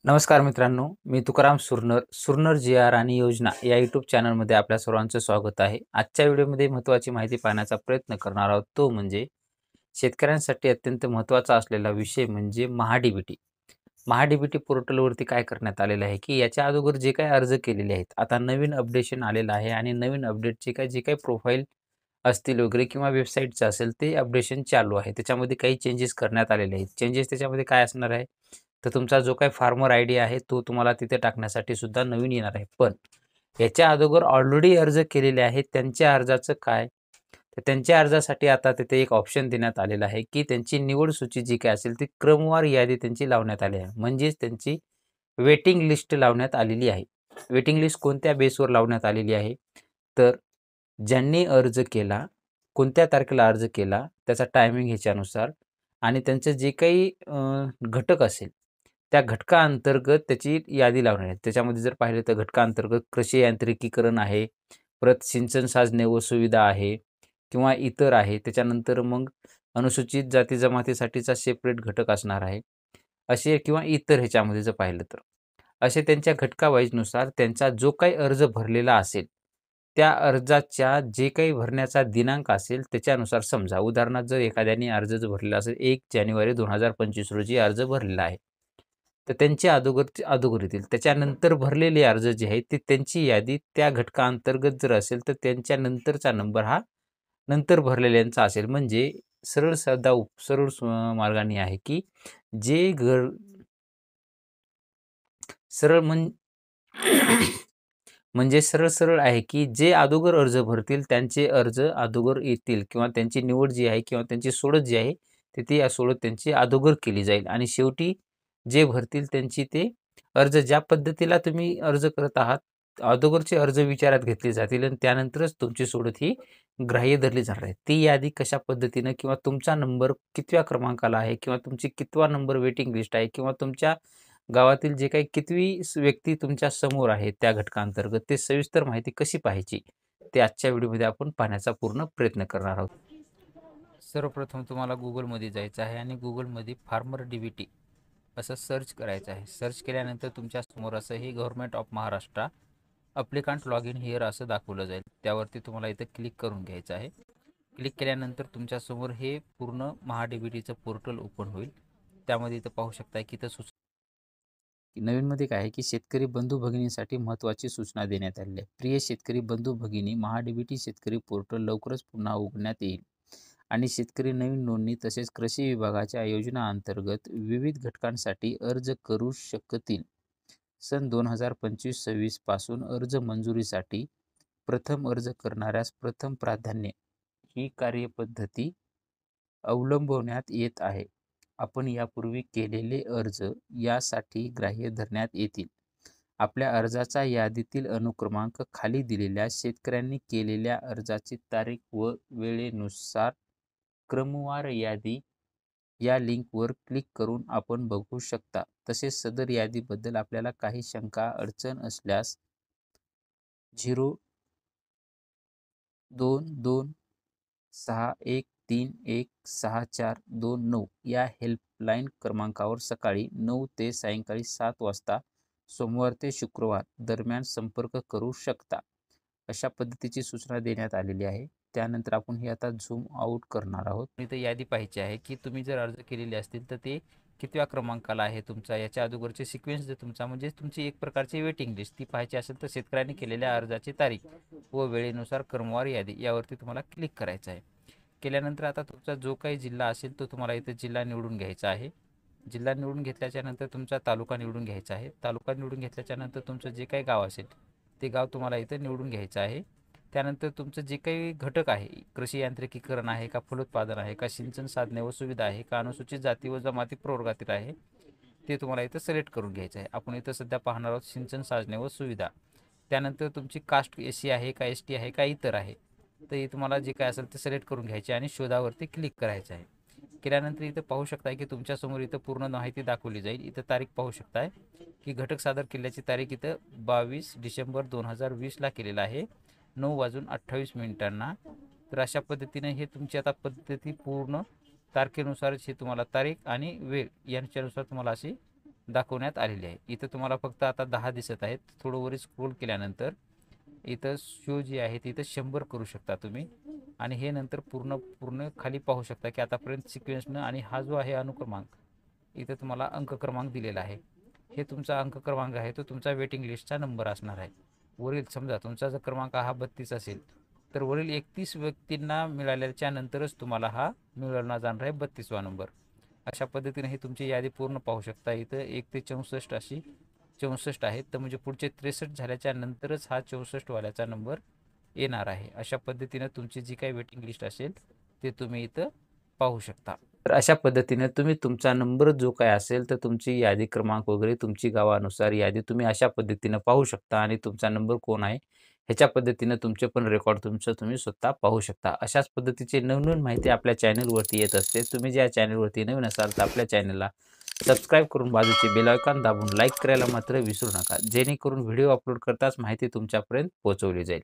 नमस्कार मित्रांनो, मी तुकाराम सुरनर जी आर आणि योजना या यूट्यूब चॅनलमध्ये आपल्या सर्वांचं स्वागत आहे. आजच्या व्हिडिओमध्ये महत्त्वाची माहिती पाहण्याचा प्रयत्न करणार आहोत. तो म्हणजे शेतकऱ्यांसाठी अत्यंत महत्त्वाचा असलेला विषय म्हणजे महा-डी-बी-टी. महा-डी-बी-टी पोर्टलवरती काय करण्यात आलेलं आहे, की याच्या अगोदर जे काही अर्ज केलेले आहेत, आता नवीन अपडेशन आलेलं आहे आणि नवीन अपडेटचे जे काही प्रोफाईल असतील वगैरे किंवा वेबसाईटचं असेल ते अपडेशन चालू आहे. त्याच्यामध्ये काही चेंजेस करण्यात आलेले आहेत. चेंजेस त्याच्यामध्ये काय असणार आहे? तर तुमचा जो काही फार्मर आयडी आहे तो तुम्हाला तिथे टाकण्यासाठी सुद्धा नवीन येणार आहे. पण याच्या अगोदर ऑलरेडी अर्ज केलेले आहेत त्यांच्या अर्जाचं काय? तर त्यांच्या अर्जासाठी आता तिथे एक ऑप्शन देण्यात आलेला आहे, की त्यांची निवड सूची जी काही असेल ती क्रमवार यादी त्यांची लावण्यात आली आहे. म्हणजेच त्यांची वेटिंग लिस्ट लावण्यात आलेली आहे. वेटिंग लिस्ट कोणत्या बेसवर लावण्यात आलेली आहे? तर ज्यांनी अर्ज केला, कोणत्या तारखेला अर्ज केला, त्याचा टायमिंग ह्याच्यानुसार आणि त्यांचं जे काही घटक असेल, त्या घटकाअंतर्गत त्याची यादी लावणार आहे. त्याच्यामध्ये जर पाहिलं तर घटकाअंतर्गत कृषी यांत्रिकीकरण आहे, परत सिंचन साधने व सुविधा आहे किंवा इतर आहे. त्याच्यानंतर मग अनुसूचित जाती जमातीसाठीचा सेपरेट घटक असणार आहे. असे किंवा इतर ह्याच्यामध्ये जर पाहिलं तर. असे त्यांच्या घटका वाईजनुसार त्यांचा जो काही अर्ज भरलेला असेल, त्या अर्जाच्या जे काही भरण्याचा दिनांक असेल त्याच्यानुसार समजा उदाहरणार्थ जर एखाद्याने अर्ज जर भरलेला असेल 1 जानेवारी 2025 रोजी अर्ज भरलेला आहे. तर त्यांचे अगोदर येतील. त्याच्यानंतर भरलेले अर्ज जे आहेत ते त्यांची यादी त्या घटकाअंतर्गत जर असेल तर त्यांच्या नंतरचा नंबर हा नंतर भरलेल्यांचा असेल. म्हणजे सरळ मार्गाने आहे, की जे सरळ म्हण म्हणजे सरळ आहे, की जे अगोदर अर्ज भरतील त्यांचे अर्ज अगोदर येतील किंवा त्यांची निवड जी आहे किंवा त्यांची सोडत जी आहे, ती सोडत त्यांची अगोदर केली जाईल आणि शेवटी जे भरतील त्यांची ते अर्ज ज्या पद्धतीला तुम्ही अर्ज करत आहात, अगोदरचे अर्ज विचारात घेतले जातील आणि त्यानंतरच तुमची सोडत ही ग्राह्य धरली जाणार आहे. ती यादी कशा पद्धतीनं किंवा तुमचा नंबर कितव्या क्रमांकाला आहे किंवा तुमची कितवा नंबर वेटिंग लिस्ट आहे किंवा तुमच्या गावातील जे काही कितवी व्यक्ती तुमच्या समोर आहे त्या घटकांतर्गत ते सविस्तर माहिती कशी पाहायची ते आजच्या व्हिडिओमध्ये आपण पाहण्याचा पूर्ण प्रयत्न करणार आहोत. सर्वप्रथम तुम्हाला गुगलमध्ये जायचं आहे आणि गुगलमध्ये फार्मर डी-बी-टी असं सर्च करायचं आहे. सर्च केल्यानंतर तुमच्या समोर असं हे government of Maharashtra applicant log in here असं दाखवलं जाईल. त्यावरती तुम्हाला इथं क्लिक करून घ्यायचं आहे. क्लिक केल्यानंतर तुमच्यासमोर हे पूर्ण महा-डी-बी-टीचं पोर्टल ओपन होईल. त्यामध्ये इथं पाहू शकता की इथं नवीनमध्ये काय आहे की शेतकरी बंधू भगिनींसाठी महत्त्वाची सूचना देण्यात आली आहे. प्रिय शेतकरी बंधू भगिनी, महा-डी-बी-टी शेतकरी पोर्टल लवकरच पुन्हा उघडण्यात येईल आणि शेतकरी नवीन नोंदणी तसेच कृषी विभागाच्या योजनांतर्गत विविध घटकांसाठी अर्ज करू शकतील. सन 2025-26 पासून अर्ज मंजुरीसाठी प्रथम अर्ज करणाऱ्यास प्रथम प्राधान्य ही कार्यपद्धती अवलंबवण्यात येत आहे. आपण यापूर्वी केलेले अर्ज यासाठी ग्राह्य धरण्यात येतील. आपल्या अर्जाचा यादीतील अनुक्रमांक खाली दिलेल्या शेतकऱ्यांनी केलेल्या अर्जाची तारीख व वेळेनुसार क्रमवार यादी या लिंकवर क्लिक करून आपण बघू शकता. तसेच सदर यादीबद्दल आपल्याला काही शंका अडचण असल्यास 0226131629 या हेल्पलाईन क्रमांकावर सकाळी 9 ते सायंकाळी 7 वाजता सोमवार ते शुक्रवार दरम्यान संपर्क करू शकता. अशा पद्धतीची सूचना देण्यात आलेली आहे. त्यानंतर आपण हे आता झूम आउट करणार आहोत. इथं यादी पाहायची आहे, की तुम्ही जर अर्ज केलेले असतील तर ते कितव्या क्रमांकाला आहे तुमचा, याच्या अगोदरचे सिक्वेन्स जर तुमचा म्हणजे तुमची एक प्रकारची वेटिंग लिस्ट ती पाहायची असेल तर शेतकऱ्यांनी केलेल्या अर्जाची तारीख व वेळेनुसार क्रमवार यादी यावरती तुम्हाला क्लिक करायचं आहे. केल्यानंतर आता तुमचा जो काही जिल्हा असेल तो तुम्हाला इथं जिल्हा निवडून घ्यायचा आहे. जिल्हा निवडून घेतल्याच्यानंतर तुमचा तालुका निवडून घ्यायचा आहे. तालुका निवडून घेतल्याच्यानंतर तुमचं जे काही गाव असेल ते गाव तुम्हाला इथं निवडून घ्यायचं आहे. त्यानंतर तुमचं जे काही घटक आहे, कृषी यांत्रिकीकरण आहे का, फलोत्पादन आहे का, सिंचन साधने व सुविधा आहे का, अनुसूचित जाती व जमाती प्रवर्गातील आहे, ते तुम्हाला इथं सिलेक्ट करून घ्यायचं आहे. आपण इथं सध्या पाहणार आहोत सिंचन साधने व सुविधा. त्यानंतर तुमची कास्ट एस-सी आहे का, एस-टी आहे का, इतर आहे, तर हे तुम्हाला जे काय असेल ते सिलेक्ट करून घ्यायचे आणि शोधावरती क्लिक करायचं आहे. केल्यानंतर इथं पाहू शकताय की तुमच्यासमोर इथं पूर्ण माहिती दाखवली जाईल. इथं तारीख पाहू शकताय की घटक सादर केल्याची तारीख इथं 22 डिसेंबर 2020ला केलेला आहे, 9:28 तर अशा पद्धतीने हे तुमची आता पद्धती पूर्ण तारखेनुसारच हे तुम्हाला तारीख आणि वेळ यांच्यानुसार तुम्हाला अशी दाखवण्यात आलेली आहे. इथं तुम्हाला फक्त आता 10 दिसत आहेत. थोडं वर स्क्रोल केल्यानंतर इथं शो जी आहे तिथं 100 करू शकता तुम्ही आणि हे नंतर पूर्ण पूर्ण खाली पाहू शकता की आतापर्यंत सिक्वेन्सनं आणि हा जो आहे अनुक्रमांक इथं तुम्हाला अंक क्रमांक दिलेला आहे. हे तुमचा अंक क्रमांक आहे तो तुमचा वेटिंग लिस्टचा नंबर असणार आहे. वरील समजा तुमचा जर क्रमांक हा 32 असेल तर वरील 31 व्यक्तींना मिळाल्याच्या नंतरच तुम्हाला हा मिळवला जाणार आहे 32वा नंबर. अशा पद्धतीने ही तुमची यादी पूर्ण पाहू शकता. इथं 1 ते 64 अशी 64 आहेत. तर म्हणजे पुढचे 63 झाल्याच्या नंतरच हा 64 वाल्याचा नंबर येणार आहे. अशा पद्धतीनं तुमची जी काही वेटिंग लिस्ट असेल ते तुम्ही इथं पाहू शकता. तर अशा पद्धतीने तुम्ही तुमचा नंबर जो काय असेल तर तुमची यादी क्रमांक वगैरे तुमची गावानुसार यादी तुम्ही अशा पद्धतीनं पाहू शकता आणि तुमचा नंबर कोण आहे ह्याच्या पद्धतीनं तुमचे पण रेकॉर्ड तुमचं तुम्ही स्वतः पाहू शकता. अशाच पद्धतीची नवनवीन माहिती आपल्या चॅनलवरती येत असते. तुम्ही ज्या चॅनलवरती नवीन असाल तर आपल्या चॅनलला सबस्क्राईब करून बाजूचे बेल आयकॉन दाबून लाईक करायला मात्र विसरू नका. जेणेकरून व्हिडिओ अपलोड करताच माहिती तुमच्यापर्यंत पोहोचवली जाईल.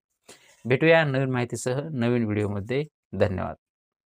भेटूया नवीन माहितीसह नवीन व्हिडिओमध्ये. धन्यवाद.